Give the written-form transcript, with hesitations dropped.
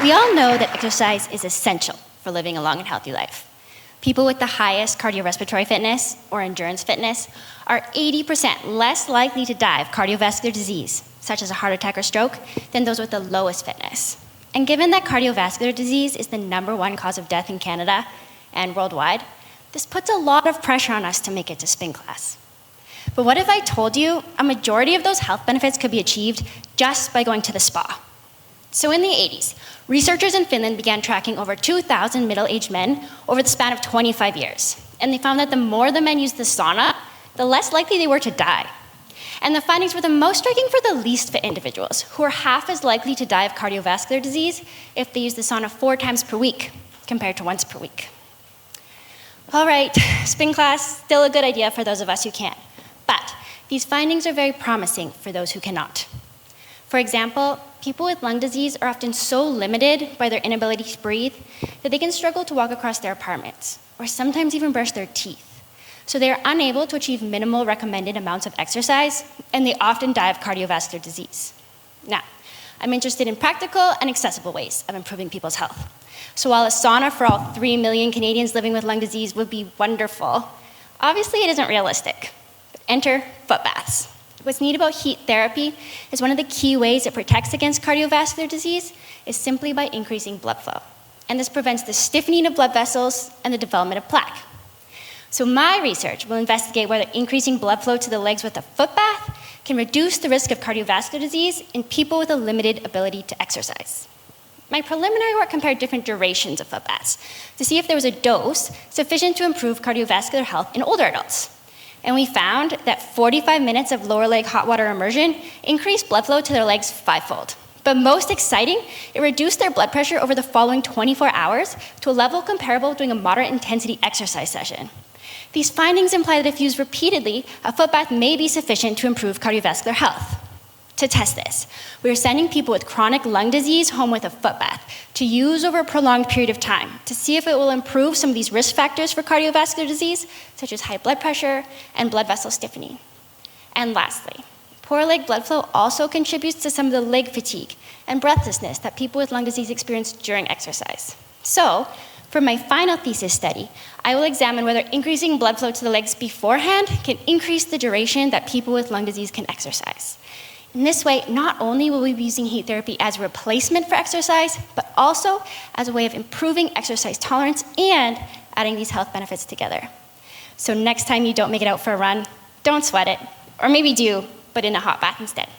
We all know that exercise is essential for living a long and healthy life. People with the highest cardiorespiratory fitness or endurance fitness are 80% less likely to die of cardiovascular disease, such as a heart attack or stroke, than those with the lowest fitness. And given that cardiovascular disease is the #1 cause of death in Canada and worldwide, this puts a lot of pressure on us to make it to spin class. But what if I told you a majority of those health benefits could be achieved just by going to the spa? So in the 80s, researchers in Finland began tracking over 2,000 middle-aged men over the span of 25 years. And they found that the more the men used the sauna, the less likely they were to die. And the findings were the most striking for the least fit individuals, who were half as likely to die of cardiovascular disease if they used the sauna 4 times per week, compared to once per week. All right, spin class, still a good idea for those of us who can. But these findings are very promising for those who cannot. For example, people with lung disease are often so limited by their inability to breathe that they can struggle to walk across their apartments, or sometimes even brush their teeth. So they are unable to achieve minimal recommended amounts of exercise, and they often die of cardiovascular disease. Now, I'm interested in practical and accessible ways of improving people's health. So while a sauna for all 3 million Canadians living with lung disease would be wonderful, obviously it isn't realistic. Enter footbaths. What's neat about heat therapy is one of the key ways it protects against cardiovascular disease is simply by increasing blood flow. And this prevents the stiffening of blood vessels and the development of plaque. So my research will investigate whether increasing blood flow to the legs with a foot bath can reduce the risk of cardiovascular disease in people with a limited ability to exercise. My preliminary work compared different durations of foot baths to see if there was a dose sufficient to improve cardiovascular health in older adults. And we found that 45 minutes of lower leg hot water immersion increased blood flow to their legs 5-fold. But most exciting, it reduced their blood pressure over the following 24 hours to a level comparable during a moderate intensity exercise session. These findings imply that if used repeatedly, a foot bath may be sufficient to improve cardiovascular health. To test this, we are sending people with chronic lung disease home with a foot bath to use over a prolonged period of time to see if it will improve some of these risk factors for cardiovascular disease, such as high blood pressure and blood vessel stiffening. And lastly, poor leg blood flow also contributes to some of the leg fatigue and breathlessness that people with lung disease experience during exercise. So, for my final thesis study, I will examine whether increasing blood flow to the legs beforehand can increase the duration that people with lung disease can exercise. In this way, not only will we be using heat therapy as a replacement for exercise, but also as a way of improving exercise tolerance and adding these health benefits together. So next time you don't make it out for a run, don't sweat it. Or maybe do, but in a hot bath instead.